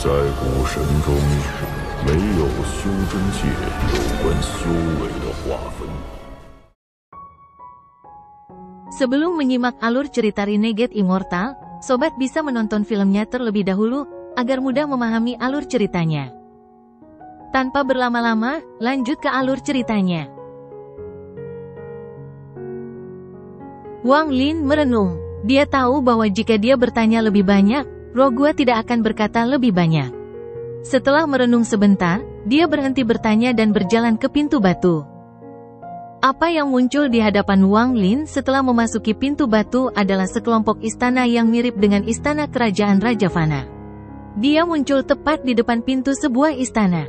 在古神中，没有修真界有关修为的划分。 Sebelum menyimak alur cerita Renegade Immortal, sobat bisa menonton filmnya terlebih dahulu, agar mudah memahami alur ceritanya. Tanpa berlama-lama, lanjut ke alur ceritanya. Wang Lin merenung. Dia tahu bahwa jika dia bertanya lebih banyak, roh gua tidak akan berkata lebih banyak. Setelah merenung sebentar, dia berhenti bertanya dan berjalan ke pintu batu. Apa yang muncul di hadapan Wang Lin setelah memasuki pintu batu adalah sekelompok istana yang mirip dengan istana kerajaan Raja Fana. Dia muncul tepat di depan pintu sebuah istana.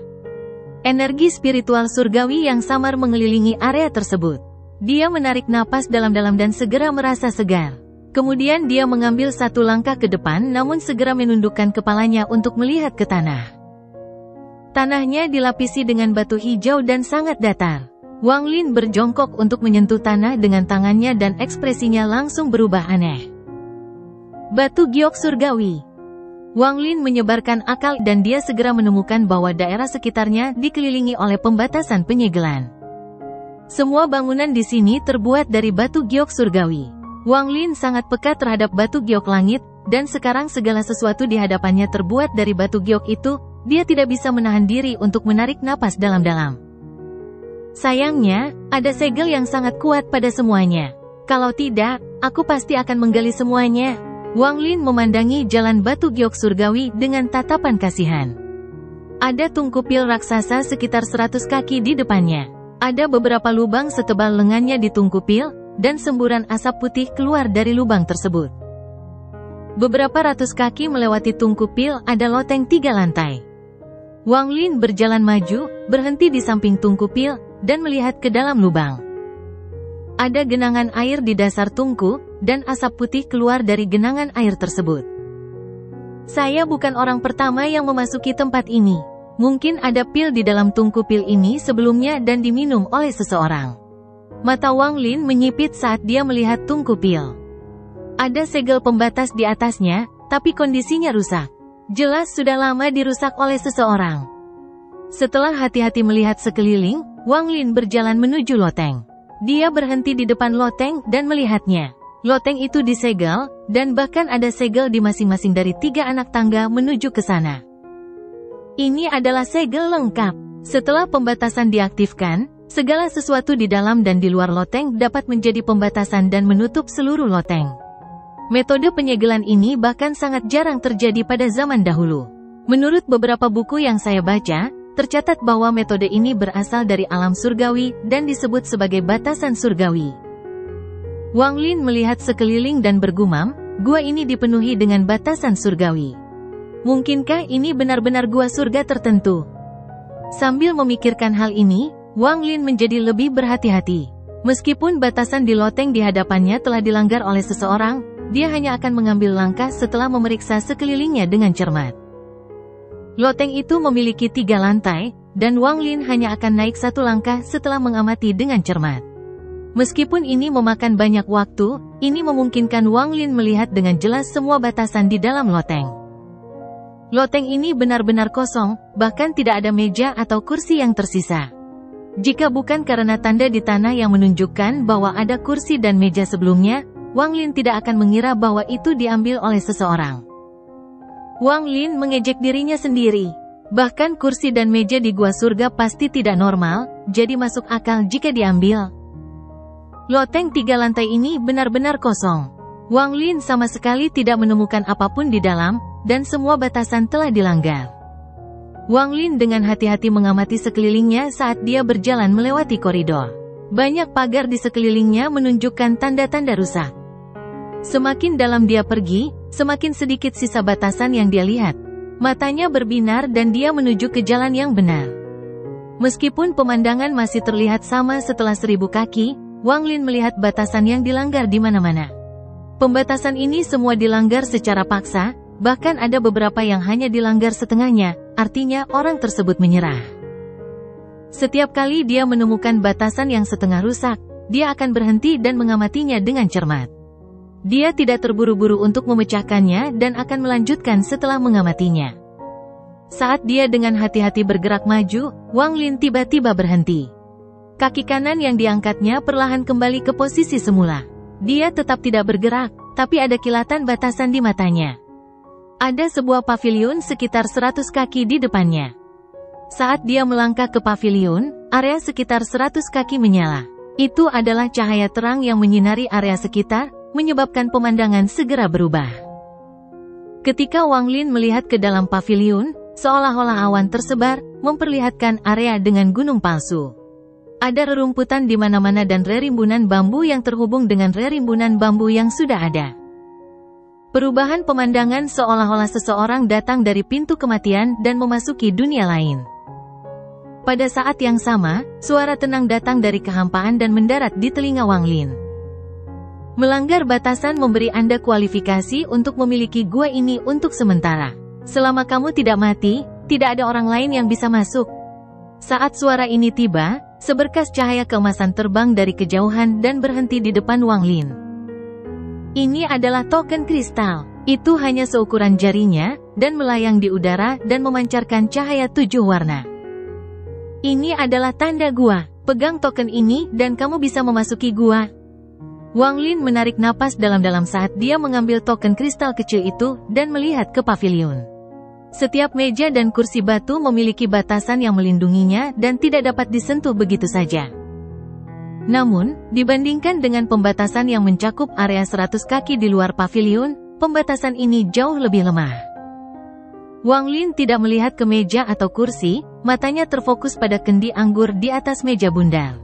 Energi spiritual surgawi yang samar mengelilingi area tersebut. Dia menarik napas dalam-dalam dan segera merasa segar. Kemudian dia mengambil satu langkah ke depan namun segera menundukkan kepalanya untuk melihat ke tanah. Tanahnya dilapisi dengan batu hijau dan sangat datar. Wang Lin berjongkok untuk menyentuh tanah dengan tangannya dan ekspresinya langsung berubah aneh. Batu giok surgawi. Wang Lin menyebarkan akal dan dia segera menemukan bahwa daerah sekitarnya dikelilingi oleh pembatasan penyegelan. Semua bangunan di sini terbuat dari batu giok surgawi. Wang Lin sangat peka terhadap batu giok langit, dan sekarang segala sesuatu di hadapannya terbuat dari batu giok itu, dia tidak bisa menahan diri untuk menarik napas dalam-dalam. Sayangnya, ada segel yang sangat kuat pada semuanya. Kalau tidak, aku pasti akan menggali semuanya. Wang Lin memandangi jalan batu giok surgawi dengan tatapan kasihan. Ada tungkupil raksasa sekitar 100 kaki di depannya. Ada beberapa lubang setebal lengannya di tungkupil, dan semburan asap putih keluar dari lubang tersebut. Beberapa ratus kaki melewati tungkupil ada loteng 3 lantai. Wang Lin berjalan maju, berhenti di samping tungkupil, dan melihat ke dalam lubang. Ada genangan air di dasar tungku, dan asap putih keluar dari genangan air tersebut. Saya bukan orang pertama yang memasuki tempat ini. Mungkin ada pil di dalam tungkupil ini sebelumnya dan diminum oleh seseorang. Mata Wang Lin menyipit saat dia melihat tungkupil. Ada segel pembatas di atasnya, tapi kondisinya rusak. Jelas sudah lama dirusak oleh seseorang. Setelah hati-hati melihat sekeliling, Wang Lin berjalan menuju loteng. Dia berhenti di depan loteng dan melihatnya. Loteng itu disegel, dan bahkan ada segel di masing-masing dari 3 anak tangga menuju ke sana. Ini adalah segel lengkap. Setelah pembatasan diaktifkan, segala sesuatu di dalam dan di luar loteng dapat menjadi pembatasan dan menutup seluruh loteng. Metode penyegelan ini bahkan sangat jarang terjadi pada zaman dahulu. Menurut beberapa buku yang saya baca, tercatat bahwa metode ini berasal dari alam surgawi dan disebut sebagai batasan surgawi. Wang Lin melihat sekeliling dan bergumam, gua ini dipenuhi dengan batasan surgawi. Mungkinkah ini benar-benar gua surga tertentu? Sambil memikirkan hal ini, Wang Lin menjadi lebih berhati-hati. Meskipun batasan di loteng di hadapannya telah dilanggar oleh seseorang, dia hanya akan mengambil langkah setelah memeriksa sekelilingnya dengan cermat. Loteng itu memiliki 3 lantai, dan Wang Lin hanya akan naik 1 langkah setelah mengamati dengan cermat. Meskipun ini memakan banyak waktu, ini memungkinkan Wang Lin melihat dengan jelas semua batasan di dalam loteng. Loteng ini benar-benar kosong, bahkan tidak ada meja atau kursi yang tersisa. Jika bukan karena tanda di tanah yang menunjukkan bahwa ada kursi dan meja sebelumnya, Wang Lin tidak akan mengira bahwa itu diambil oleh seseorang. Wang Lin mengejek dirinya sendiri. Bahkan kursi dan meja di gua surga pasti tidak normal, jadi masuk akal jika diambil. Loteng 3 lantai ini benar-benar kosong. Wang Lin sama sekali tidak menemukan apapun di dalam, dan semua batasan telah dilanggar. Wang Lin dengan hati-hati mengamati sekelilingnya saat dia berjalan melewati koridor. Banyak pagar di sekelilingnya menunjukkan tanda-tanda rusak. Semakin dalam dia pergi, semakin sedikit sisa batasan yang dia lihat. Matanya berbinar dan dia menuju ke jalan yang benar. Meskipun pemandangan masih terlihat sama setelah 1000 kaki, Wang Lin melihat batasan yang dilanggar di mana-mana. Pembatasan ini semua dilanggar secara paksa, bahkan ada beberapa yang hanya dilanggar setengahnya, artinya orang tersebut menyerah. Setiap kali dia menemukan batasan yang setengah rusak, dia akan berhenti dan mengamatinya dengan cermat. Dia tidak terburu-buru untuk memecahkannya dan akan melanjutkan setelah mengamatinya. Saat dia dengan hati-hati bergerak maju, Wang Lin tiba-tiba berhenti. Kaki kanan yang diangkatnya perlahan kembali ke posisi semula. Dia tetap tidak bergerak, tapi ada kilatan batasan di matanya. Ada sebuah paviliun sekitar 100 kaki di depannya. Saat dia melangkah ke paviliun, area sekitar 100 kaki menyala. Itu adalah cahaya terang yang menyinari area sekitar, menyebabkan pemandangan segera berubah. Ketika Wang Lin melihat ke dalam paviliun, seolah-olah awan tersebar, memperlihatkan area dengan gunung palsu. Ada rerumputan di mana-mana dan rerimbunan bambu yang terhubung dengan rerimbunan bambu yang sudah ada. Perubahan pemandangan seolah-olah seseorang datang dari pintu kematian dan memasuki dunia lain. Pada saat yang sama, suara tenang datang dari kehampaan dan mendarat di telinga Wang Lin. Melanggar batasan memberi Anda kualifikasi untuk memiliki gua ini untuk sementara. Selama kamu tidak mati, tidak ada orang lain yang bisa masuk. Saat suara ini tiba, seberkas cahaya keemasan terbang dari kejauhan dan berhenti di depan Wang Lin. Ini adalah token kristal. Itu hanya seukuran jarinya, dan melayang di udara dan memancarkan cahaya 7 warna. Ini adalah tanda gua. Pegang token ini dan kamu bisa memasuki gua. Wang Lin menarik napas dalam-dalam saat dia mengambil token kristal kecil itu dan melihat ke paviliun. Setiap meja dan kursi batu memiliki batasan yang melindunginya dan tidak dapat disentuh begitu saja. Namun, dibandingkan dengan pembatasan yang mencakup area 100 kaki di luar paviliun, pembatasan ini jauh lebih lemah. Wang Lin tidak melihat ke meja atau kursi, matanya terfokus pada kendi anggur di atas meja bundar.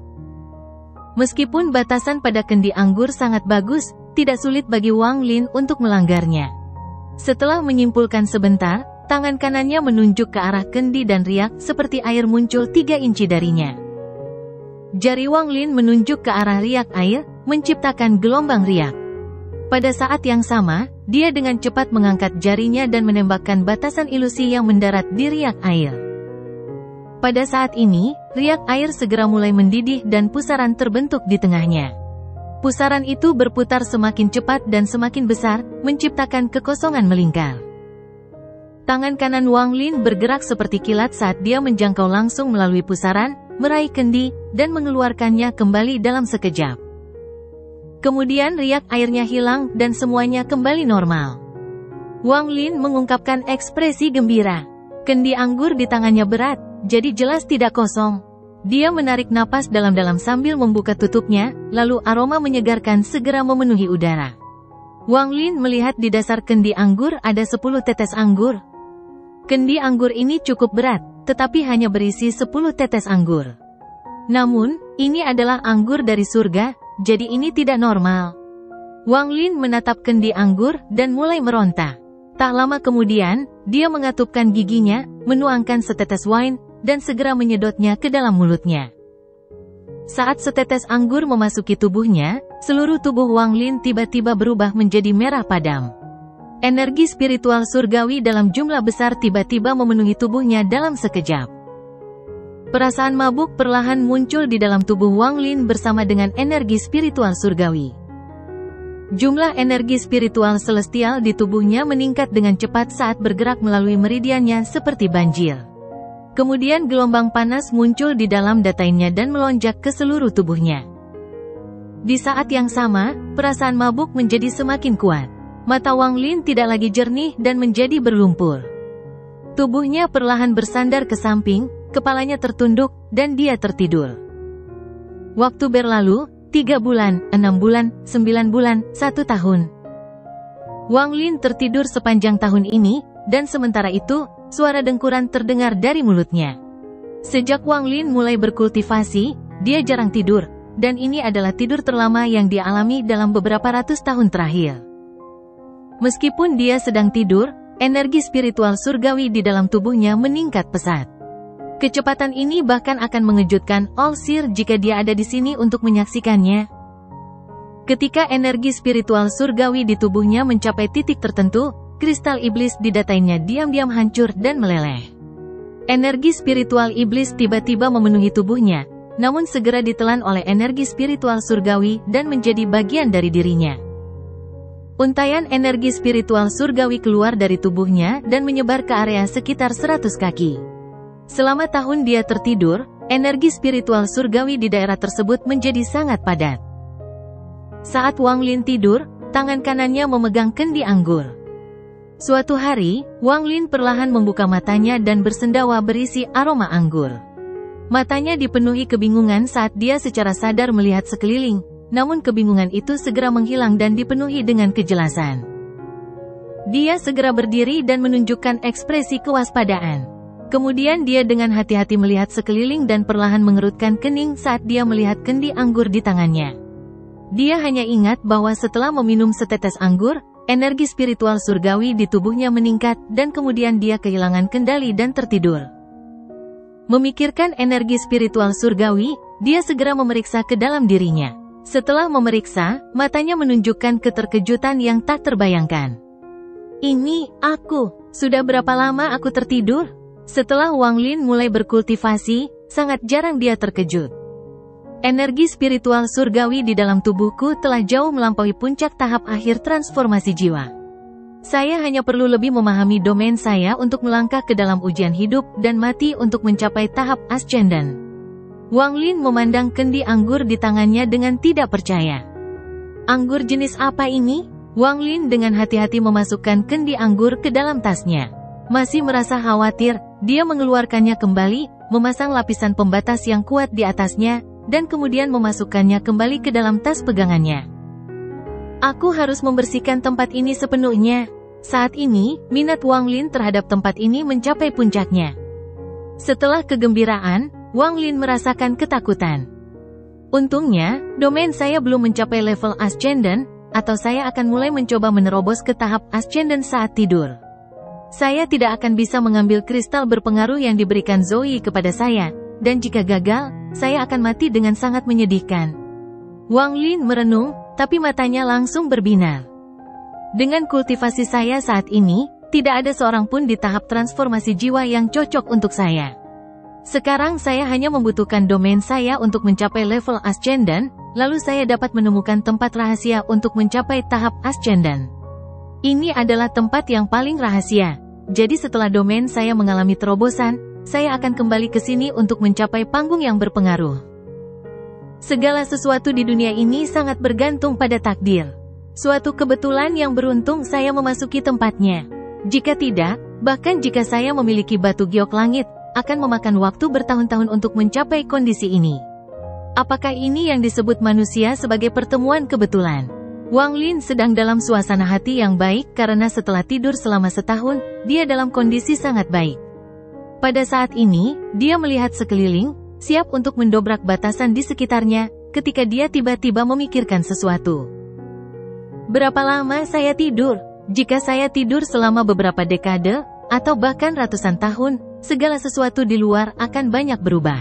Meskipun batasan pada kendi anggur sangat bagus, tidak sulit bagi Wang Lin untuk melanggarnya. Setelah menyimpulkan sebentar, tangan kanannya menunjuk ke arah kendi dan riak seperti air muncul 3 inci darinya. Jari Wang Lin menunjuk ke arah riak air, menciptakan gelombang riak. Pada saat yang sama, dia dengan cepat mengangkat jarinya dan menembakkan batasan ilusi yang mendarat di riak air. Pada saat ini, riak air segera mulai mendidih dan pusaran terbentuk di tengahnya. Pusaran itu berputar semakin cepat dan semakin besar, menciptakan kekosongan melingkar. Tangan kanan Wang Lin bergerak seperti kilat saat dia menjangkau langsung melalui pusaran, meraih kendi, dan mengeluarkannya kembali dalam sekejap. Kemudian riak airnya hilang dan semuanya kembali normal. Wang Lin mengungkapkan ekspresi gembira. Kendi anggur di tangannya berat, jadi jelas tidak kosong. Dia menarik napas dalam-dalam sambil membuka tutupnya, lalu aroma menyegarkan segera memenuhi udara. Wang Lin melihat di dasar kendi anggur ada 10 tetes anggur. Kendi anggur ini cukup berat, tetapi hanya berisi 10 tetes anggur. Namun, ini adalah anggur dari surga, jadi ini tidak normal. Wang Lin menatap kendi anggur dan mulai meronta. Tak lama kemudian, dia mengatupkan giginya, menuangkan setetes wine, dan segera menyedotnya ke dalam mulutnya. Saat setetes anggur memasuki tubuhnya, seluruh tubuh Wang Lin tiba-tiba berubah menjadi merah padam. Energi spiritual surgawi dalam jumlah besar tiba-tiba memenuhi tubuhnya dalam sekejap. Perasaan mabuk perlahan muncul di dalam tubuh Wang Lin bersama dengan energi spiritual surgawi. Jumlah energi spiritual celestial di tubuhnya meningkat dengan cepat saat bergerak melalui meridiannya seperti banjir. Kemudian gelombang panas muncul di dalam datainnya dan melonjak ke seluruh tubuhnya. Di saat yang sama, perasaan mabuk menjadi semakin kuat. Mata Wang Lin tidak lagi jernih dan menjadi berlumpur. Tubuhnya perlahan bersandar ke samping, kepalanya tertunduk, dan dia tertidur. Waktu berlalu, 3 bulan, 6 bulan, 9 bulan, 1 tahun. Wang Lin tertidur sepanjang tahun ini, dan sementara itu, suara dengkuran terdengar dari mulutnya. Sejak Wang Lin mulai berkultivasi, dia jarang tidur, dan ini adalah tidur terlama yang dia alami dalam beberapa ratus tahun terakhir. Meskipun dia sedang tidur, energi spiritual surgawi di dalam tubuhnya meningkat pesat. Kecepatan ini bahkan akan mengejutkan All-Seer jika dia ada di sini untuk menyaksikannya. Ketika energi spiritual surgawi di tubuhnya mencapai titik tertentu, kristal iblis di datainnya diam-diam hancur dan meleleh. Energi spiritual iblis tiba-tiba memenuhi tubuhnya, namun segera ditelan oleh energi spiritual surgawi dan menjadi bagian dari dirinya. Untaian energi spiritual surgawi keluar dari tubuhnya dan menyebar ke area sekitar 100 kaki. Selama tahun dia tertidur, energi spiritual surgawi di daerah tersebut menjadi sangat padat. Saat Wang Lin tidur, tangan kanannya memegang kendi anggur. Suatu hari, Wang Lin perlahan membuka matanya dan bersendawa berisi aroma anggur. Matanya dipenuhi kebingungan saat dia secara sadar melihat sekeliling, namun kebingungan itu segera menghilang dan dipenuhi dengan kejelasan. Dia segera berdiri dan menunjukkan ekspresi kewaspadaan. Kemudian dia dengan hati-hati melihat sekeliling dan perlahan mengerutkan kening saat dia melihat kendi anggur di tangannya. Dia hanya ingat bahwa setelah meminum setetes anggur, energi spiritual surgawi di tubuhnya meningkat dan kemudian dia kehilangan kendali dan tertidur. Memikirkan energi spiritual surgawi, dia segera memeriksa ke dalam dirinya. Setelah memeriksa, matanya menunjukkan keterkejutan yang tak terbayangkan. Ini, aku. Sudah berapa lama aku tertidur? Setelah Wang Lin mulai berkultivasi, sangat jarang dia terkejut. Energi spiritual surgawi di dalam tubuhku telah jauh melampaui puncak tahap akhir transformasi jiwa. Saya hanya perlu lebih memahami domain saya untuk melangkah ke dalam ujian hidup dan mati untuk mencapai tahap ascendant. Wang Lin memandang kendi anggur di tangannya dengan tidak percaya. Anggur jenis apa ini? Wang Lin dengan hati-hati memasukkan kendi anggur ke dalam tasnya. Masih merasa khawatir, dia mengeluarkannya kembali, memasang lapisan pembatas yang kuat di atasnya, dan kemudian memasukkannya kembali ke dalam tas pegangannya. Aku harus membersihkan tempat ini sepenuhnya. Saat ini, minat Wang Lin terhadap tempat ini mencapai puncaknya. Setelah kegembiraan, Wang Lin merasakan ketakutan. Untungnya, domain saya belum mencapai level ascendant, atau saya akan mulai mencoba menerobos ke tahap ascendant saat tidur. Saya tidak akan bisa mengambil kristal berpengaruh yang diberikan Zoe kepada saya, dan jika gagal, saya akan mati dengan sangat menyedihkan. Wang Lin merenung, tapi matanya langsung berbinar. Dengan kultivasi saya saat ini, tidak ada seorang pun di tahap transformasi jiwa yang cocok untuk saya. Sekarang saya hanya membutuhkan domain saya untuk mencapai level ascendant, lalu saya dapat menemukan tempat rahasia untuk mencapai tahap ascendant. Ini adalah tempat yang paling rahasia, jadi setelah domain saya mengalami terobosan, saya akan kembali ke sini untuk mencapai panggung yang berpengaruh. Segala sesuatu di dunia ini sangat bergantung pada takdir. Suatu kebetulan yang beruntung saya memasuki tempatnya. Jika tidak, bahkan jika saya memiliki batu giok langit, akan memakan waktu bertahun-tahun untuk mencapai kondisi ini. Apakah ini yang disebut manusia sebagai pertemuan kebetulan? Wang Lin sedang dalam suasana hati yang baik karena setelah tidur selama setahun, dia dalam kondisi sangat baik. Pada saat ini, dia melihat sekeliling, siap untuk mendobrak batasan di sekitarnya, ketika dia tiba-tiba memikirkan sesuatu. Berapa lama saya tidur? Jika saya tidur selama beberapa dekade, atau bahkan ratusan tahun, segala sesuatu di luar akan banyak berubah.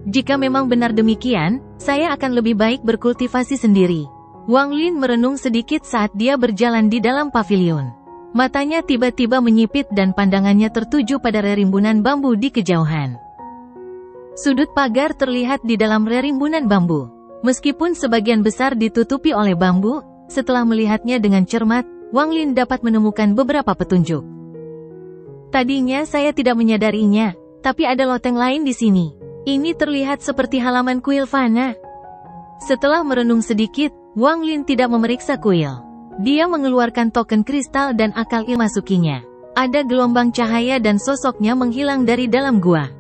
Jika memang benar demikian, saya akan lebih baik berkultivasi sendiri. Wang Lin merenung sedikit saat dia berjalan di dalam pavilion. Matanya tiba-tiba menyipit dan pandangannya tertuju pada rerimbunan bambu di kejauhan. Sudut pagar terlihat di dalam rerimbunan bambu. Meskipun sebagian besar ditutupi oleh bambu, setelah melihatnya dengan cermat, Wang Lin dapat menemukan beberapa petunjuk. Tadinya saya tidak menyadarinya, tapi ada loteng lain di sini. Ini terlihat seperti halaman kuil fana. Setelah merenung sedikit, Wang Lin tidak memeriksa kuil. Dia mengeluarkan token kristal dan akal masukinya. Ada gelombang cahaya dan sosoknya menghilang dari dalam gua.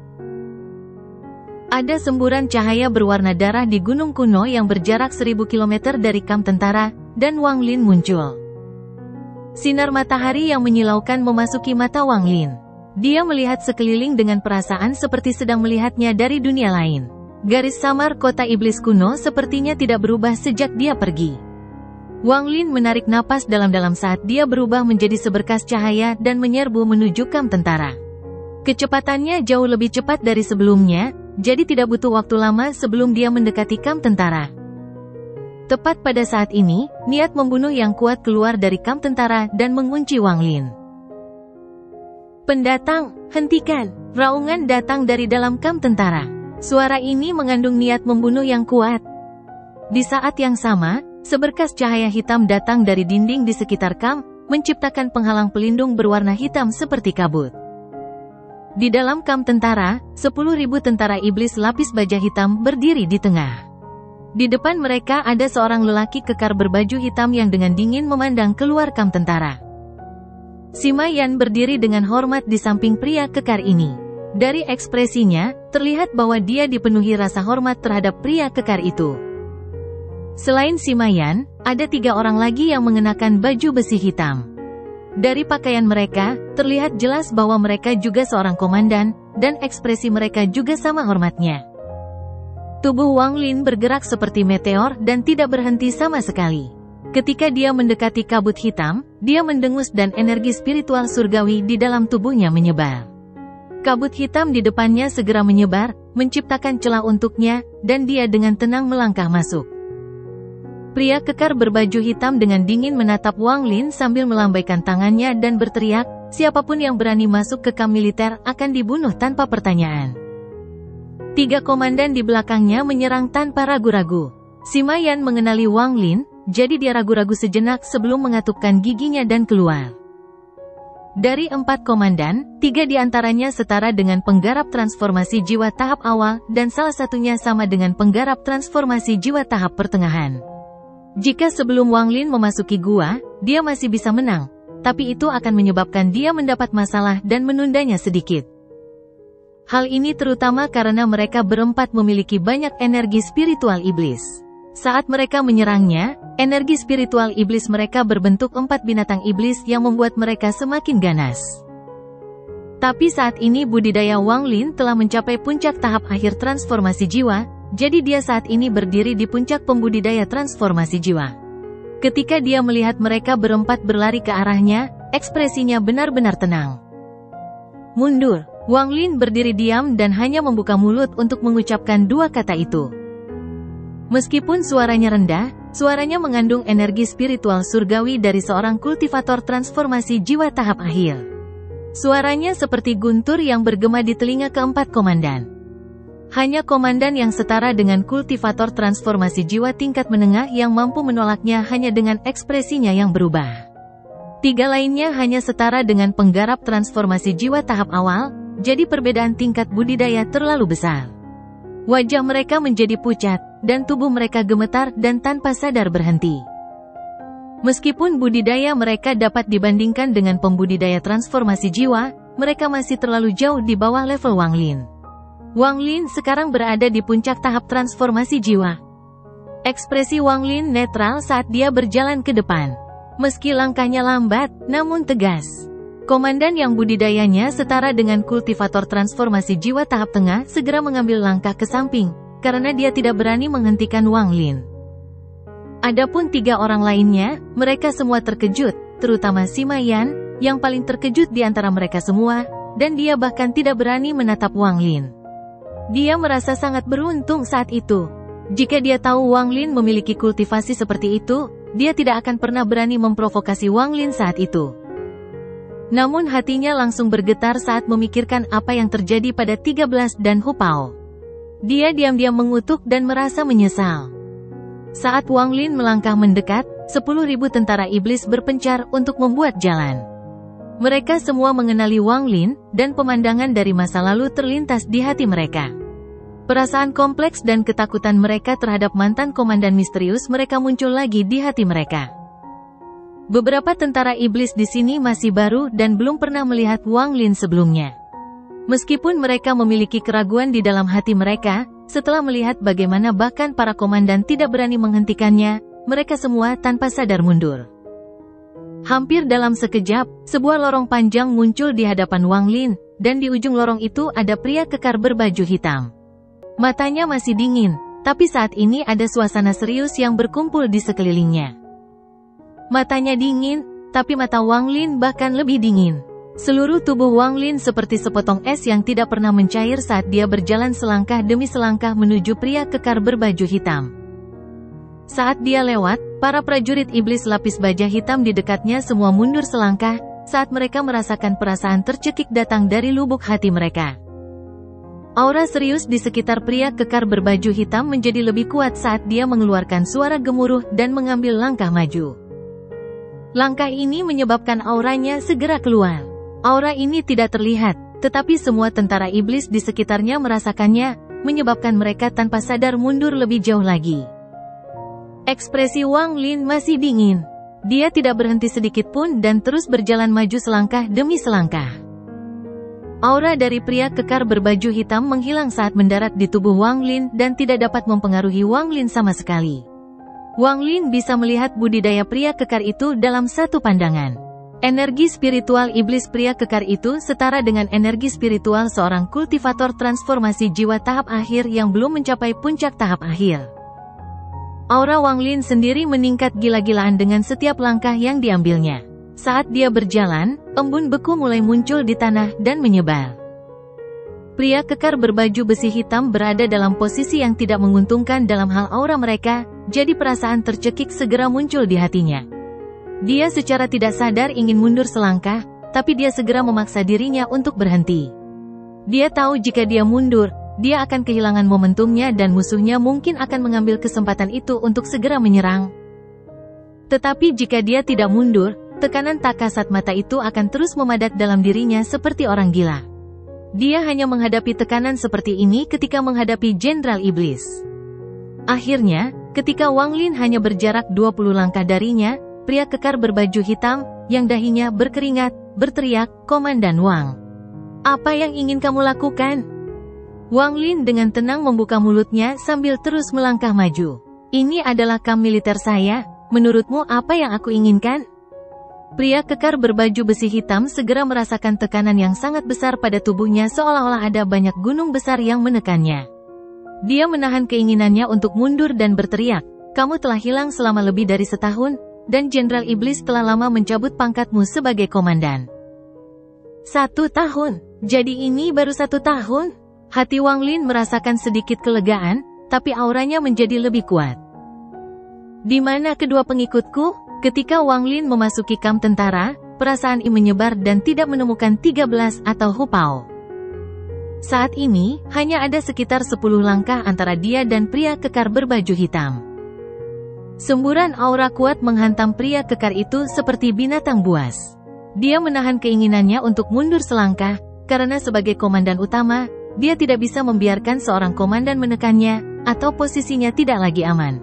Ada semburan cahaya berwarna darah di gunung kuno yang berjarak 1000 km dari kamp tentara, dan Wang Lin muncul. Sinar matahari yang menyilaukan memasuki mata Wang Lin. Dia melihat sekeliling dengan perasaan seperti sedang melihatnya dari dunia lain. Garis samar kota iblis kuno sepertinya tidak berubah sejak dia pergi. Wang Lin menarik napas dalam-dalam saat dia berubah menjadi seberkas cahaya dan menyerbu menuju kamp tentara. Kecepatannya jauh lebih cepat dari sebelumnya, jadi tidak butuh waktu lama sebelum dia mendekati kamp tentara. Tepat pada saat ini, niat membunuh yang kuat keluar dari kamp tentara dan mengunci Wang Lin. Pendatang, hentikan! Raungan datang dari dalam kamp tentara. Suara ini mengandung niat membunuh yang kuat. Di saat yang sama, Seberkas cahaya hitam datang dari dinding di sekitar kamp, menciptakan penghalang pelindung berwarna hitam seperti kabut. Di dalam kamp tentara, 10.000 tentara iblis lapis baja hitam berdiri di tengah. Di depan mereka ada seorang lelaki kekar berbaju hitam yang dengan dingin memandang keluar kamp tentara. Sima Yan berdiri dengan hormat di samping pria kekar ini. Dari ekspresinya, terlihat bahwa dia dipenuhi rasa hormat terhadap pria kekar itu. Selain Sima Yan, ada 3 orang lagi yang mengenakan baju besi hitam. Dari pakaian mereka, terlihat jelas bahwa mereka juga seorang komandan, dan ekspresi mereka juga sama hormatnya. Tubuh Wang Lin bergerak seperti meteor dan tidak berhenti sama sekali. Ketika dia mendekati kabut hitam, dia mendengus dan energi spiritual surgawi di dalam tubuhnya menyebar. Kabut hitam di depannya segera menyebar, menciptakan celah untuknya, dan dia dengan tenang melangkah masuk. Pria kekar berbaju hitam dengan dingin menatap Wang Lin sambil melambaikan tangannya dan berteriak, siapapun yang berani masuk ke kamp militer akan dibunuh tanpa pertanyaan. 3 komandan di belakangnya menyerang tanpa ragu-ragu. Sima Yan mengenali Wang Lin, jadi dia ragu-ragu sejenak sebelum mengatupkan giginya dan keluar. Dari 4 komandan, 3 diantaranya setara dengan penggarap transformasi jiwa tahap awal dan salah satunya sama dengan penggarap transformasi jiwa tahap pertengahan. Jika sebelum Wang Lin memasuki gua, dia masih bisa menang, tapi itu akan menyebabkan dia mendapat masalah dan menundanya sedikit. Hal ini terutama karena mereka berempat memiliki banyak energi spiritual iblis. Saat mereka menyerangnya, energi spiritual iblis mereka berbentuk 4 binatang iblis yang membuat mereka semakin ganas. Tapi saat ini budidaya Wang Lin telah mencapai puncak tahap akhir transformasi jiwa, jadi dia saat ini berdiri di puncak pembudidaya transformasi jiwa. Ketika dia melihat mereka berempat berlari ke arahnya, ekspresinya benar-benar tenang. Mundur. Wang Lin berdiri diam dan hanya membuka mulut untuk mengucapkan 2 kata itu. Meskipun suaranya rendah, suaranya mengandung energi spiritual surgawi dari seorang kultivator transformasi jiwa tahap akhir. Suaranya seperti guntur yang bergema di telinga keempat komandan. Hanya komandan yang setara dengan kultivator transformasi jiwa tingkat menengah yang mampu menolaknya hanya dengan ekspresinya yang berubah. 3 lainnya hanya setara dengan penggarap transformasi jiwa tahap awal, jadi perbedaan tingkat budidaya terlalu besar. Wajah mereka menjadi pucat, dan tubuh mereka gemetar dan tanpa sadar berhenti. Meskipun budidaya mereka dapat dibandingkan dengan pembudidaya transformasi jiwa, mereka masih terlalu jauh di bawah level Wang Lin. Wang Lin sekarang berada di puncak tahap transformasi jiwa. Ekspresi Wang Lin netral saat dia berjalan ke depan. Meski langkahnya lambat, namun tegas. Komandan yang budidayanya setara dengan kultivator transformasi jiwa tahap tengah segera mengambil langkah ke samping, karena dia tidak berani menghentikan Wang Lin. Adapun 3 orang lainnya, mereka semua terkejut, terutama Sima Yan, yang paling terkejut di antara mereka semua, dan dia bahkan tidak berani menatap Wang Lin. Dia merasa sangat beruntung saat itu. Jika dia tahu Wang Lin memiliki kultivasi seperti itu, dia tidak akan pernah berani memprovokasi Wang Lin saat itu. Namun hatinya langsung bergetar saat memikirkan apa yang terjadi pada 13 dan Hu Pao. Dia diam-diam mengutuk dan merasa menyesal. Saat Wang Lin melangkah mendekat, 10.000 tentara iblis berpencar untuk membuat jalan. Mereka semua mengenali Wang Lin, dan pemandangan dari masa lalu terlintas di hati mereka. Perasaan kompleks dan ketakutan mereka terhadap mantan komandan misterius mereka muncul lagi di hati mereka. Beberapa tentara iblis di sini masih baru dan belum pernah melihat Wang Lin sebelumnya. Meskipun mereka memiliki keraguan di dalam hati mereka, setelah melihat bagaimana bahkan para komandan tidak berani menghentikannya, mereka semua tanpa sadar mundur. Hampir dalam sekejap, sebuah lorong panjang muncul di hadapan Wang Lin, dan di ujung lorong itu ada pria kekar berbaju hitam. Matanya masih dingin, tapi saat ini ada suasana serius yang berkumpul di sekelilingnya. Matanya dingin, tapi mata Wang Lin bahkan lebih dingin. Seluruh tubuh Wang Lin seperti sepotong es yang tidak pernah mencair saat dia berjalan selangkah demi selangkah menuju pria kekar berbaju hitam. Saat dia lewat, para prajurit iblis lapis baja hitam di dekatnya semua mundur selangkah, saat mereka merasakan perasaan tercekik datang dari lubuk hati mereka. Aura serius di sekitar pria kekar berbaju hitam menjadi lebih kuat saat dia mengeluarkan suara gemuruh dan mengambil langkah maju. Langkah ini menyebabkan auranya segera keluar. Aura ini tidak terlihat, tetapi semua tentara iblis di sekitarnya merasakannya, menyebabkan mereka tanpa sadar mundur lebih jauh lagi. Ekspresi Wang Lin masih dingin. Dia tidak berhenti sedikit pun dan terus berjalan maju selangkah demi selangkah. Aura dari pria kekar berbaju hitam menghilang saat mendarat di tubuh Wang Lin dan tidak dapat mempengaruhi Wang Lin sama sekali. Wang Lin bisa melihat budidaya pria kekar itu dalam satu pandangan. Energi spiritual iblis pria kekar itu setara dengan energi spiritual seorang kultivator transformasi jiwa tahap akhir yang belum mencapai puncak tahap akhir. Aura Wang Lin sendiri meningkat gila-gilaan dengan setiap langkah yang diambilnya. Saat dia berjalan, embun beku mulai muncul di tanah dan menyebar. Pria kekar berbaju besi hitam berada dalam posisi yang tidak menguntungkan dalam hal aura mereka, jadi perasaan tercekik segera muncul di hatinya. Dia secara tidak sadar ingin mundur selangkah, tapi dia segera memaksa dirinya untuk berhenti. Dia tahu jika dia mundur, dia akan kehilangan momentumnya dan musuhnya mungkin akan mengambil kesempatan itu untuk segera menyerang. Tetapi jika dia tidak mundur, tekanan tak kasat mata itu akan terus memadat dalam dirinya seperti orang gila. Dia hanya menghadapi tekanan seperti ini ketika menghadapi Jenderal Iblis. Akhirnya, ketika Wang Lin hanya berjarak 20 langkah darinya, pria kekar berbaju hitam, yang dahinya berkeringat, berteriak, "Komandan Wang, apa yang ingin kamu lakukan?" Wang Lin dengan tenang membuka mulutnya sambil terus melangkah maju. "Ini adalah kamp militer saya, menurutmu apa yang aku inginkan?" Pria kekar berbaju besi hitam segera merasakan tekanan yang sangat besar pada tubuhnya seolah-olah ada banyak gunung besar yang menekannya. Dia menahan keinginannya untuk mundur dan berteriak, "Kamu telah hilang selama lebih dari setahun, dan Jenderal Iblis telah lama mencabut pangkatmu sebagai komandan." 1 tahun? Jadi ini baru 1 tahun? Hati Wang Lin merasakan sedikit kelegaan, tapi auranya menjadi lebih kuat. "Di mana kedua pengikutku?" Ketika Wang Lin memasuki kamp tentara, perasaan ini menyebar dan tidak menemukan 13 atau Hu Pao. Saat ini, hanya ada sekitar 10 langkah antara dia dan pria kekar berbaju hitam. Semburan aura kuat menghantam pria kekar itu seperti binatang buas. Dia menahan keinginannya untuk mundur selangkah, karena sebagai komandan utama, dia tidak bisa membiarkan seorang komandan menekannya, atau posisinya tidak lagi aman.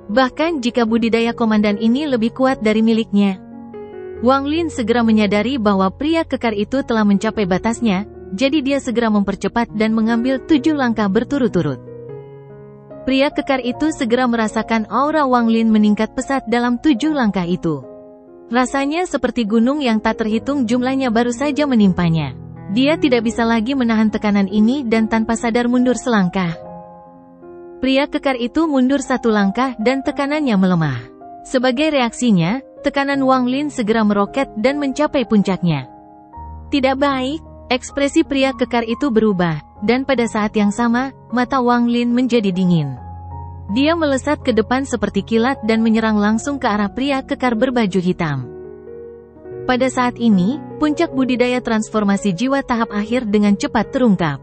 Bahkan jika budidaya komandan ini lebih kuat dari miliknya. Wang Lin segera menyadari bahwa pria kekar itu telah mencapai batasnya, jadi dia segera mempercepat dan mengambil 7 langkah berturut-turut. Pria kekar itu segera merasakan aura Wang Lin meningkat pesat dalam 7 langkah itu. Rasanya seperti gunung yang tak terhitung jumlahnya baru saja menimpanya. Dia tidak bisa lagi menahan tekanan ini dan tanpa sadar mundur selangkah. Pria kekar itu mundur 1 langkah dan tekanannya melemah. Sebagai reaksinya, tekanan Wang Lin segera meroket dan mencapai puncaknya. Tidak baik, ekspresi pria kekar itu berubah, dan pada saat yang sama, mata Wang Lin menjadi dingin. Dia melesat ke depan seperti kilat dan menyerang langsung ke arah pria kekar berbaju hitam. Pada saat ini, puncak budidaya transformasi jiwa tahap akhir dengan cepat terungkap.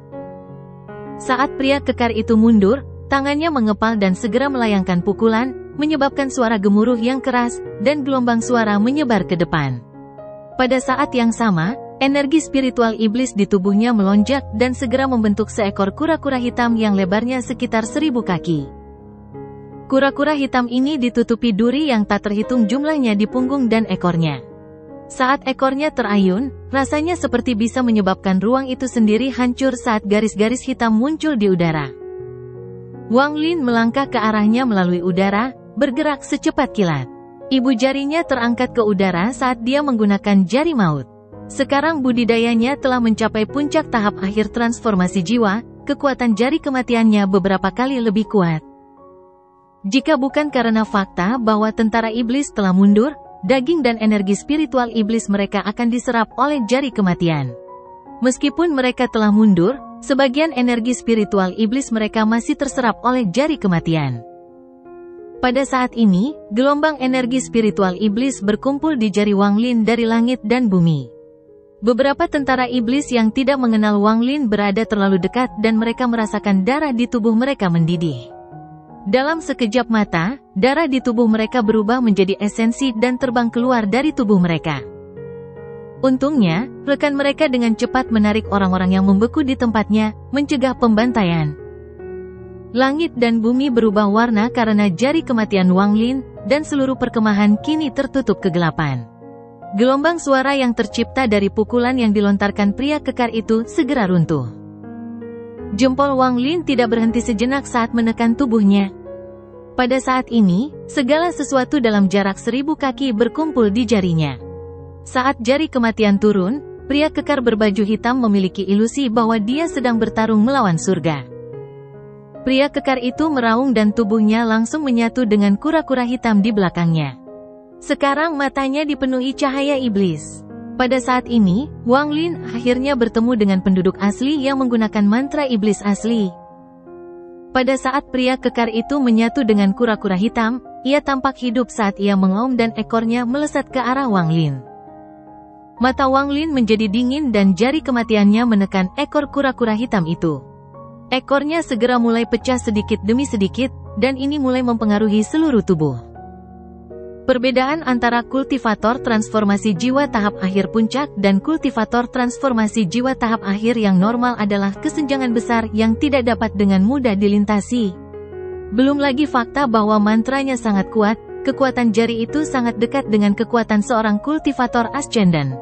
Saat pria kekar itu mundur, tangannya mengepal dan segera melayangkan pukulan, menyebabkan suara gemuruh yang keras, dan gelombang suara menyebar ke depan. Pada saat yang sama, energi spiritual iblis di tubuhnya melonjak dan segera membentuk seekor kura-kura hitam yang lebarnya sekitar 1000 kaki. Kura-kura hitam ini ditutupi duri yang tak terhitung jumlahnya di punggung dan ekornya. Saat ekornya terayun, rasanya seperti bisa menyebabkan ruang itu sendiri hancur saat garis-garis hitam muncul di udara. Wang Lin melangkah ke arahnya melalui udara, bergerak secepat kilat. Ibu jarinya terangkat ke udara saat dia menggunakan jari maut. Sekarang budidayanya telah mencapai puncak tahap akhir transformasi jiwa, kekuatan jari kematiannya beberapa kali lebih kuat. Jika bukan karena fakta bahwa tentara iblis telah mundur, daging dan energi spiritual iblis mereka akan diserap oleh jari kematian. Meskipun mereka telah mundur, sebagian energi spiritual iblis mereka masih terserap oleh jari kematian. Pada saat ini, gelombang energi spiritual iblis berkumpul di jari Wang Lin dari langit dan bumi. Beberapa tentara iblis yang tidak mengenal Wang Lin berada terlalu dekat dan mereka merasakan darah di tubuh mereka mendidih. Dalam sekejap mata, darah di tubuh mereka berubah menjadi esensi dan terbang keluar dari tubuh mereka. Untungnya, rekan mereka dengan cepat menarik orang-orang yang membeku di tempatnya, mencegah pembantaian. Langit dan bumi berubah warna karena jari kematian Wang Lin, dan seluruh perkemahan kini tertutup kegelapan. Gelombang suara yang tercipta dari pukulan yang dilontarkan pria kekar itu segera runtuh. Jempol Wang Lin tidak berhenti sejenak saat menekan tubuhnya. Pada saat ini, segala sesuatu dalam jarak 1000 kaki berkumpul di jarinya. Saat jari kematian turun, pria kekar berbaju hitam memiliki ilusi bahwa dia sedang bertarung melawan surga. Pria kekar itu meraung dan tubuhnya langsung menyatu dengan kura-kura hitam di belakangnya. Sekarang matanya dipenuhi cahaya iblis. Pada saat ini, Wang Lin akhirnya bertemu dengan penduduk asli yang menggunakan mantra iblis asli. Pada saat pria kekar itu menyatu dengan kura-kura hitam, ia tampak hidup saat ia mengaum dan ekornya melesat ke arah Wang Lin. Mata Wang Lin menjadi dingin dan jari kematiannya menekan ekor kura-kura hitam itu. Ekornya segera mulai pecah sedikit demi sedikit, dan ini mulai mempengaruhi seluruh tubuh. Perbedaan antara kultivator transformasi jiwa tahap akhir puncak dan kultivator transformasi jiwa tahap akhir yang normal adalah kesenjangan besar yang tidak dapat dengan mudah dilintasi. Belum lagi fakta bahwa mantranya sangat kuat, kekuatan jari itu sangat dekat dengan kekuatan seorang kultivator ascendant.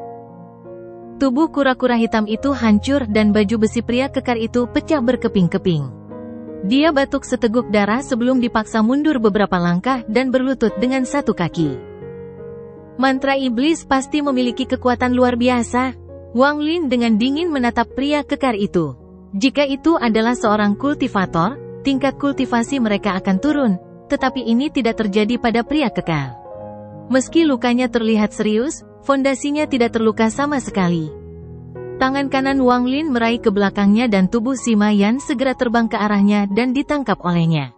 Tubuh kura-kura hitam itu hancur dan baju besi pria kekar itu pecah berkeping-keping. Dia batuk seteguk darah sebelum dipaksa mundur beberapa langkah dan berlutut dengan satu kaki. Mantra iblis pasti memiliki kekuatan luar biasa. Wang Lin dengan dingin menatap pria kekar itu. Jika itu adalah seorang kultivator, tingkat kultivasi mereka akan turun, tetapi ini tidak terjadi pada pria kekar. Meski lukanya terlihat serius, fondasinya tidak terluka sama sekali. Tangan kanan Wang Lin meraih ke belakangnya dan tubuh Si Mayan segera terbang ke arahnya dan ditangkap olehnya.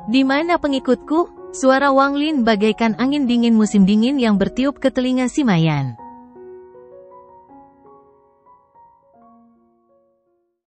"Di mana pengikutku?" Suara Wang Lin bagaikan angin dingin musim dingin yang bertiup ke telinga Si Mayan.